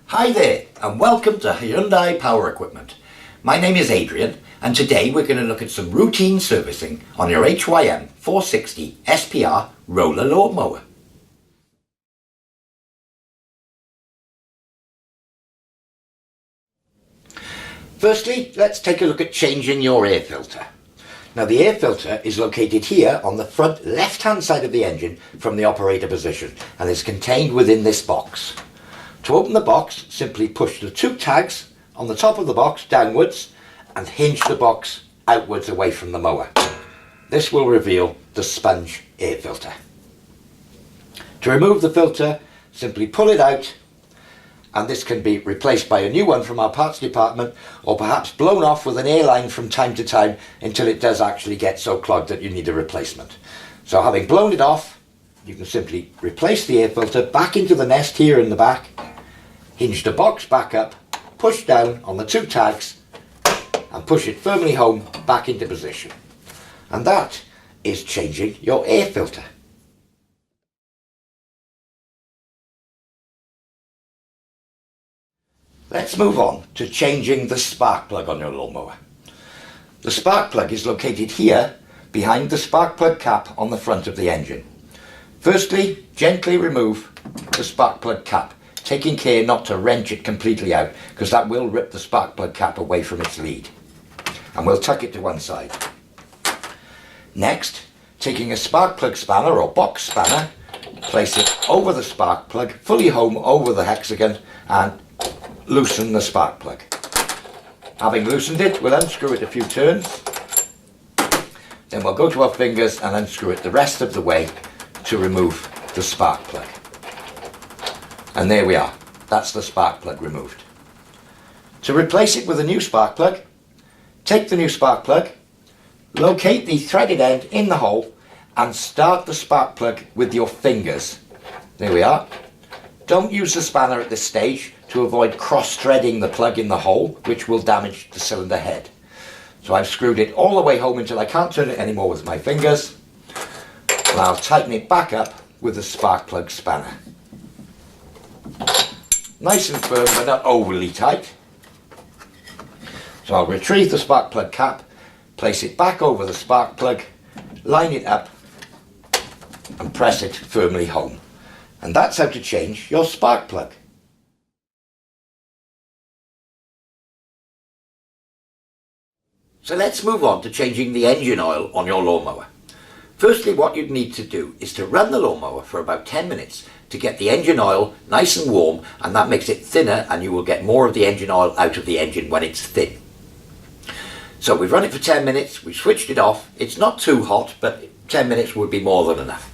Hi there and welcome to Hyundai Power Equipment. My name is Adrian and today we're going to look at some routine servicing on your HYM 460 SPR roller lawnmower. Firstly, let's take a look at changing your air filter. Now the air filter is located here on the front left hand side of the engine from the operator position and is contained within this box. To open the box, simply push the two tags on the top of the box downwards and hinge the box outwards away from the mower. This will reveal the sponge air filter. To remove the filter, simply pull it out, and this can be replaced by a new one from our parts department or perhaps blown off with an air line from time to time until it does actually get so clogged that you need a replacement. So having blown it off, you can simply replace the air filter back into the nest here in the back, hinge the box back up, push down on the two tags and push it firmly home back into position. And that is changing your air filter. Let's move on to changing the spark plug on your lawnmower. The spark plug is located here behind the spark plug cap on the front of the engine. Firstly, gently remove the spark plug cap, taking care not to wrench it completely out because that will rip the spark plug cap away from its lead. And we'll tuck it to one side. Next, taking a spark plug spanner or box spanner, place it over the spark plug, fully home over the hexagon and loosen the spark plug. Having loosened it, we'll unscrew it a few turns. Then we'll go to our fingers and unscrew it the rest of the way to remove the spark plug. And there we are. That's the spark plug removed. To replace it with a new spark plug, take the new spark plug, locate the threaded end in the hole and start the spark plug with your fingers. There we are. Don't use the spanner at this stage to avoid cross-threading the plug in the hole, which will damage the cylinder head. So I've screwed it all the way home until I can't turn it anymore with my fingers. And I'll tighten it back up with the spark plug spanner. Nice and firm, but not overly tight. So I'll retrieve the spark plug cap, place it back over the spark plug, line it up, and press it firmly home. And that's how to change your spark plug. So let's move on to changing the engine oil on your lawnmower. Firstly, what you'd need to do is to run the lawnmower for about 10 minutes to get the engine oil nice and warm, and that makes it thinner and you will get more of the engine oil out of the engine when it's thin. So we've run it for 10 minutes, we've switched it off. It's not too hot, but 10 minutes would be more than enough.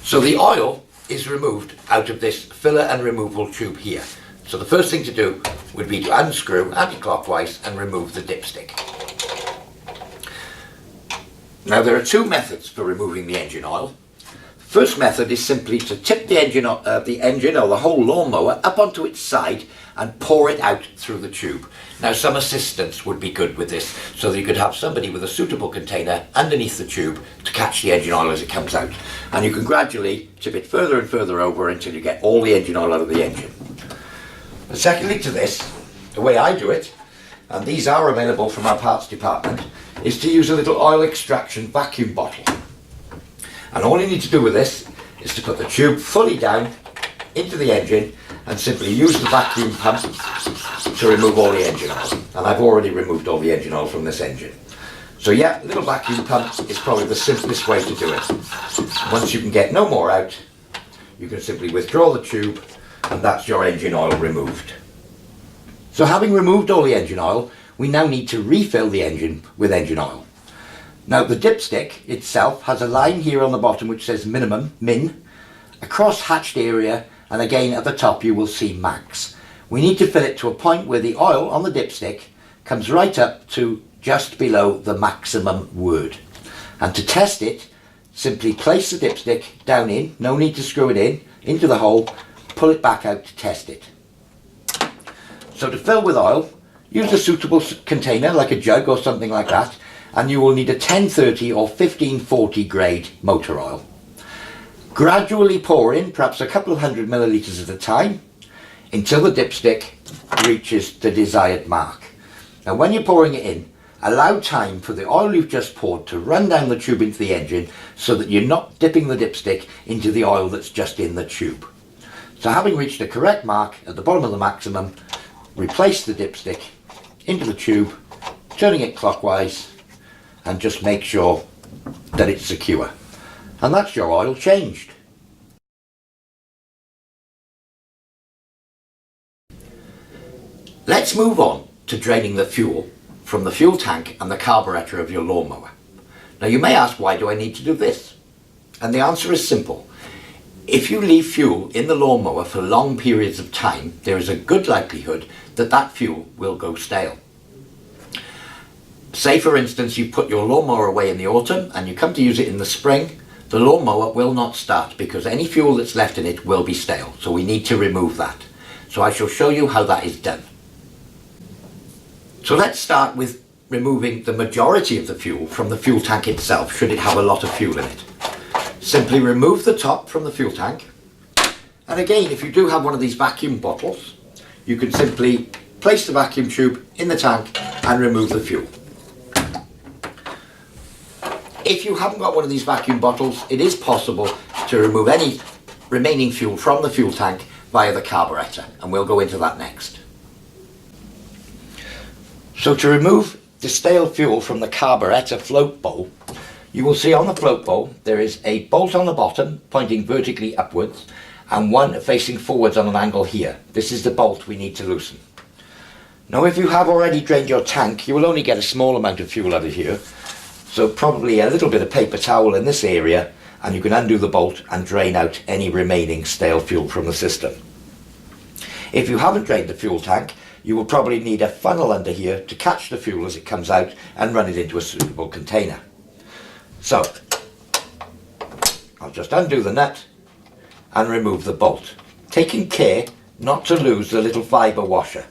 So the oil is removed out of this filler and removal tube here. So the first thing to do would be to unscrew anti-clockwise and remove the dipstick. Now there are two methods for removing the engine oil. The first method is simply to tip the engine or the whole lawnmower up onto its side and pour it out through the tube. Now some assistance would be good with this so that you could have somebody with a suitable container underneath the tube to catch the engine oil as it comes out. And you can gradually tip it further and further over until you get all the engine oil out of the engine. But secondly to this, the way I do it, and these are available from our parts department, is to use a little oil extraction vacuum bottle. And all you need to do with this is to put the tube fully down into the engine and simply use the vacuum pump to remove all the engine oil. And I've already removed all the engine oil from this engine. So yeah, a little vacuum pump is probably the simplest way to do it. Once you can get no more out, you can simply withdraw the tube and that's your engine oil removed. So having removed all the engine oil, we now need to refill the engine with engine oil. Now the dipstick itself has a line here on the bottom which says minimum, min, a cross-hatched area, and again at the top you will see max. We need to fill it to a point where the oil on the dipstick comes right up to just below the maximum word. And to test it, simply place the dipstick down in, no need to screw it in, into the hole, pull it back out to test it. So to fill with oil, use a suitable container like a jug or something like that, and you will need a 1030 or 1540 grade motor oil. Gradually pour in perhaps a couple of 100 millilitres at a time. until the dipstick reaches the desired mark. Now when you're pouring it in, allow time for the oil you've just poured to run down the tube into the engine so that you're not dipping the dipstick into the oil that's just in the tube. So having reached the correct mark at the bottom of the maximum, replace the dipstick into the tube, turning it clockwise, and just make sure that it's secure. And that's your oil changed. Let's move on to draining the fuel from the fuel tank and the carburetor of your lawnmower. Now you may ask, why do I need to do this? And the answer is simple. If you leave fuel in the lawnmower for long periods of time, there is a good likelihood that that fuel will go stale. Say for instance you put your lawnmower away in the autumn and you come to use it in the spring, the lawnmower will not start because any fuel that's left in it will be stale. So we need to remove that. So I shall show you how that is done. So let's start with removing the majority of the fuel from the fuel tank itself, should it have a lot of fuel in it. Simply remove the top from the fuel tank, and again, if you do have one of these vacuum bottles, you can simply place the vacuum tube in the tank and remove the fuel. If you haven't got one of these vacuum bottles, it is possible to remove any remaining fuel from the fuel tank via the carburetor, and we'll go into that next. So to remove the stale fuel from the carburetor float bowl, you will see on the float bowl there is a bolt on the bottom pointing vertically upwards and one facing forwards on an angle here. This is the bolt we need to loosen. Now if you have already drained your tank, you will only get a small amount of fuel out of here, so probably a little bit of paper towel in this area, and you can undo the bolt and drain out any remaining stale fuel from the system. If you haven't drained the fuel tank, you will probably need a funnel under here to catch the fuel as it comes out and run it into a suitable container. So, I'll just undo the nut and remove the bolt, taking care not to lose the little fibre washer.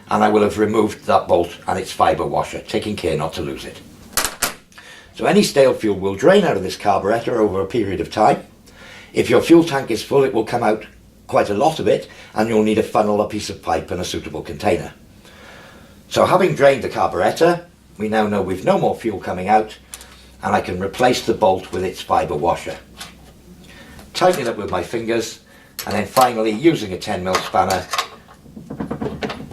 And I will have removed that bolt and its fibre washer, taking care not to lose it. So any stale fuel will drain out of this carburetor over a period of time. If your fuel tank is full, it will come out quite a lot of it, and you'll need a funnel, a piece of pipe and a suitable container. So having drained the carburetor, we now know we've no more fuel coming out, and I can replace the bolt with its fibre washer. Tighten it up with my fingers, and then finally, using a 10mm spanner,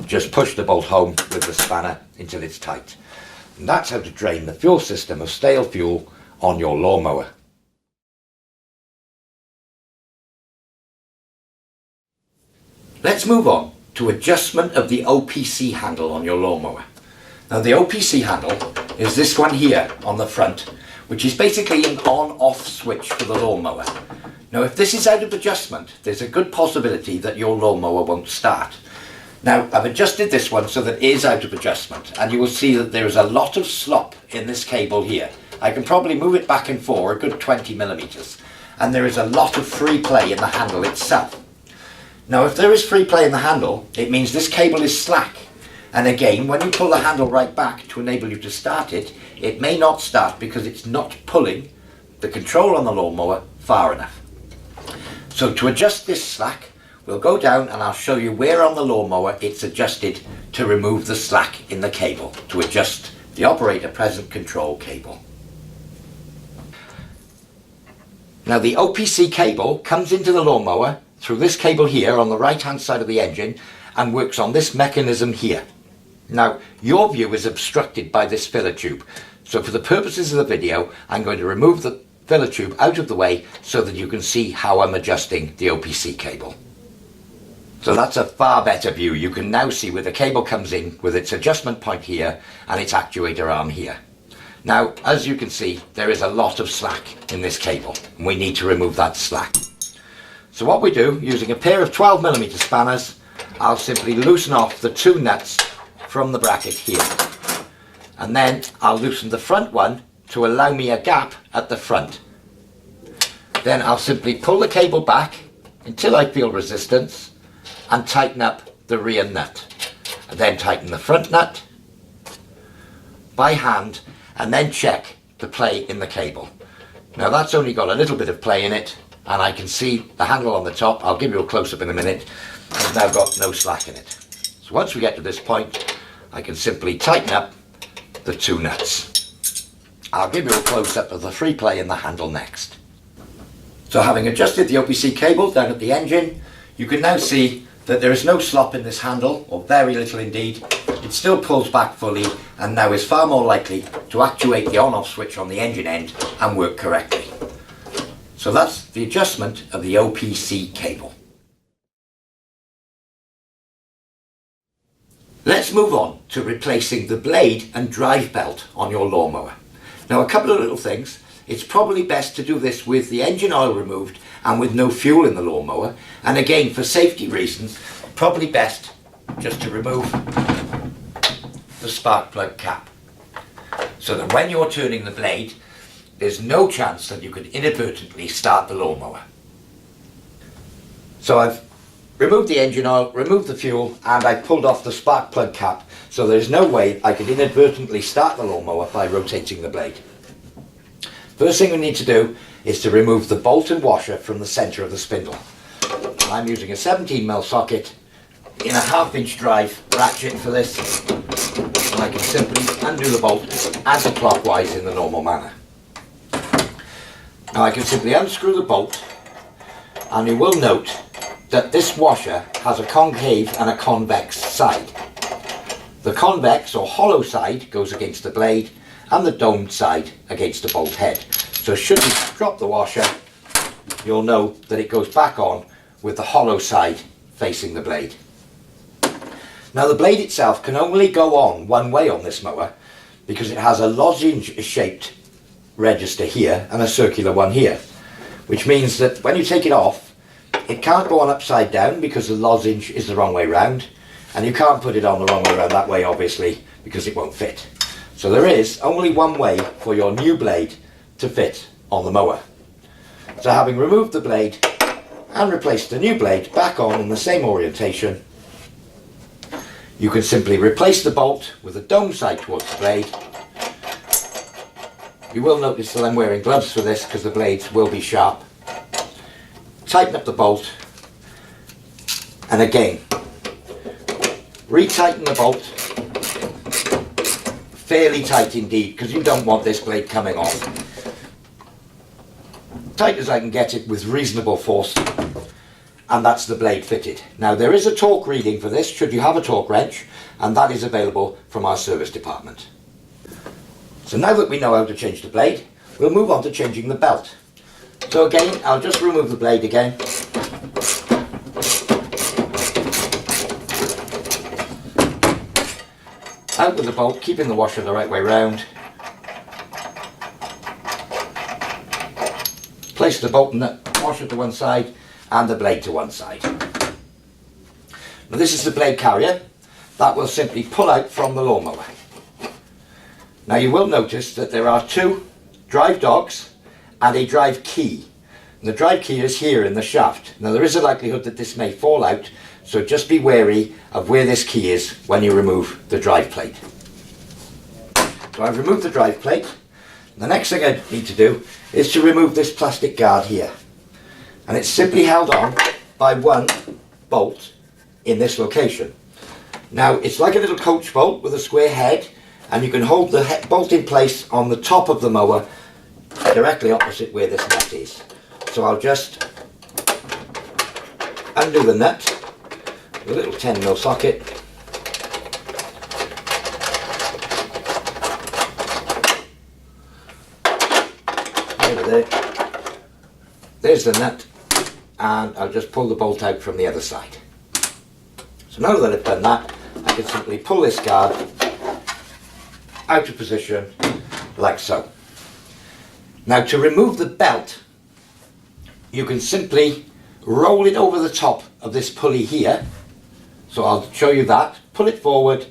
just push the bolt home with the spanner until it's tight. And that's how to drain the fuel system of stale fuel on your lawnmower. Let's move on to adjustment of the OPC handle on your lawnmower. Now the OPC handle is this one here on the front, which is basically an on-off switch for the lawnmower. Now if this is out of adjustment, there's a good possibility that your lawnmower won't start. Now I've adjusted this one so that it is out of adjustment, and you will see that there is a lot of slop in this cable here. I can probably move it back and forth a good 20mm, and there is a lot of free play in the handle itself. Now if there is free play in the handle, it means this cable is slack, and again when you pull the handle right back to enable you to start it, it may not start because it's not pulling the control on the lawnmower far enough. So to adjust this slack, we'll go down and I'll show you where on the lawnmower it's adjusted to remove the slack in the cable, to adjust the operator present control cable. Now the OPC cable comes into the lawnmower through this cable here on the right hand side of the engine and works on this mechanism here. Now your view is obstructed by this filler tube, so for the purposes of the video I'm going to remove the filler tube out of the way so that you can see how I'm adjusting the OPC cable. So that's a far better view. You can now see where the cable comes in with its adjustment point here and its actuator arm here. Now as you can see, there is a lot of slack in this cable and we need to remove that slack. So what we do, using a pair of 12mm spanners, I'll simply loosen off the two nuts from the bracket here. And then I'll loosen the front one to allow me a gap at the front. Then I'll simply pull the cable back until I feel resistance and tighten up the rear nut. And then tighten the front nut by hand and then check the play in the cable. Now that's only got a little bit of play in it, and I can see the handle on the top. I'll give you a close-up in a minute. It's now got no slack in it. So once we get to this point, I can simply tighten up the two nuts. I'll give you a close-up of the free play in the handle next. So having adjusted the OPC cable down at the engine, you can now see that there is no slop in this handle, or very little indeed. It still pulls back fully and now is far more likely to actuate the on-off switch on the engine end and work correctly. So that's the adjustment of the OPC cable. Let's move on to replacing the blade and drive belt on your lawnmower. Now, a couple of little things. It's probably best to do this with the engine oil removed and with no fuel in the lawnmower. And again, for safety reasons, probably best just to remove the spark plug cap, so that when you're turning the blade, there's no chance that you could inadvertently start the lawnmower. So I've removed the engine oil, removed the fuel, and I pulled off the spark plug cap, so there's no way I could inadvertently start the lawnmower by rotating the blade. First thing we need to do is to remove the bolt and washer from the centre of the spindle. I'm using a 17mm socket in a 1/2-inch drive ratchet for this, and I can simply undo the bolt anti-clockwise in the normal manner. Now I can simply unscrew the bolt, and you will note that this washer has a concave and a convex side. The convex or hollow side goes against the blade, and the domed side against the bolt head. So should you drop the washer, you'll know that it goes back on with the hollow side facing the blade. Now the blade itself can only go on one way on this mower because it has a lozenge shaped register here and a circular one here, which means that when you take it off, it can't go on upside down because the lozenge is the wrong way round, and you can't put it on the wrong way round that way obviously because it won't fit. So there is only one way for your new blade to fit on the mower. So having removed the blade and replaced the new blade back on in the same orientation, you can simply replace the bolt with the dome side towards the blade. You will notice that I'm wearing gloves for this because the blades will be sharp. Tighten up the bolt, and again retighten the bolt fairly tight indeed, because you don't want this blade coming off. Tight as I can get it with reasonable force, and that's the blade fitted. Now there is a torque reading for this should you have a torque wrench, and that is available from our service department. So now that we know how to change the blade, we'll move on to changing the belt. So again, I'll just remove the blade again. Out with the bolt, keeping the washer the right way round. Place the bolt and the washer to one side and the blade to one side. Now this is the blade carrier that will simply pull out from the lawnmower. Now you will notice that there are two drive dogs and a drive key. And the drive key is here in the shaft. Now there is a likelihood that this may fall out, so just be wary of where this key is when you remove the drive plate. So I've removed the drive plate. The next thing I need to do is to remove this plastic guard here. And it's simply held on by one bolt in this location. Now it's like a little coach bolt with a square head, and you can hold the bolt in place on the top of the mower directly opposite where this nut is. So I'll just undo the nut with a little 10mm socket. There's the nut, and I'll just pull the bolt out from the other side. So now that I've done that, I can simply pull this guard out of position like so. Now to remove the belt, you can simply roll it over the top of this pulley here. So I'll show you that. Pull it forward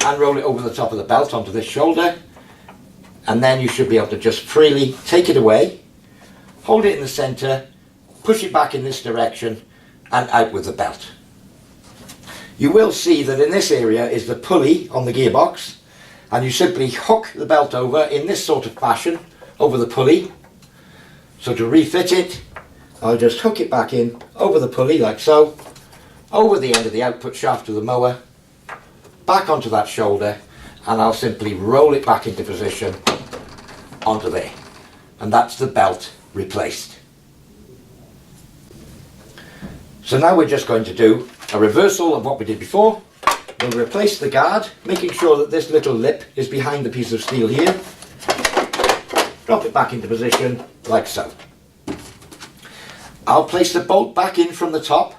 and roll it over the top of the belt onto this shoulder, and then you should be able to just freely take it away, hold it in the centre, push it back in this direction and out with the belt. You will see that in this area is the pulley on the gearbox, and you simply hook the belt over in this sort of fashion over the pulley. So to refit it, I'll just hook it back in over the pulley like so, over the end of the output shaft of the mower, back onto that shoulder, and I'll simply roll it back into position onto there. And that's the belt replaced. So now we're just going to do a reversal of what we did before. We'll replace the guard, making sure that this little lip is behind the piece of steel here. Drop it back into position like so. I'll place the bolt back in from the top,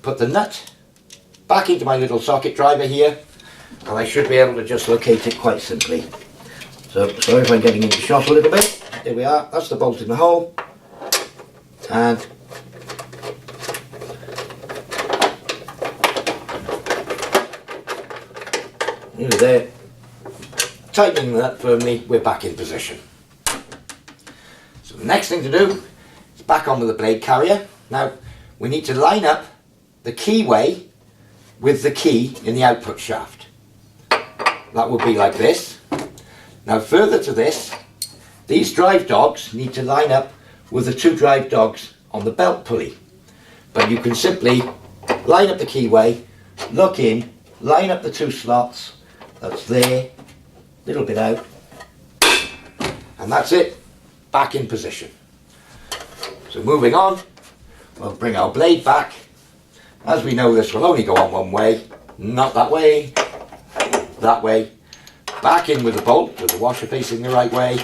put the nut back into my little socket driver here, and I should be able to just locate it quite simply. So sorry if I'm getting into shot a little bit. There we are, that's the bolt in the hole, and nearly there. Tightening that firmly, we're back in position. So the next thing to do is back onto the blade carrier. Now we need to line up the keyway with the key in the output shaft. That would be like this. Now further to this, these drive dogs need to line up with the two drive dogs on the belt pulley. But you can simply line up the keyway, look in, line up the two slots. That's there, little bit out, and that's it, back in position. So moving on, we'll bring our blade back. As we know, this will only go on one way, not that way, that way. Back in with the bolt, with the washer facing the right way.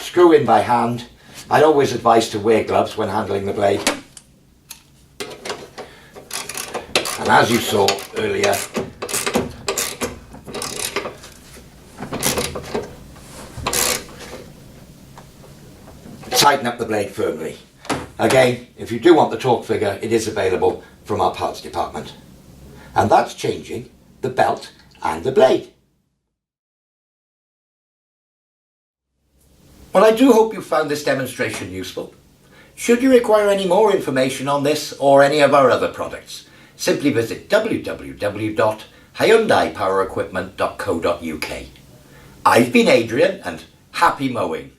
Screw in by hand. I'd always advise to wear gloves when handling the blade. And as you saw earlier, tighten up the blade firmly. Again, if you do want the torque figure, it is available from our parts department. And that's changing the belt and the blade. Well, I do hope you found this demonstration useful. Should you require any more information on this or any of our other products, simply visit www.hyundaipowerequipment.co.uk. I've been Adrian, and happy mowing.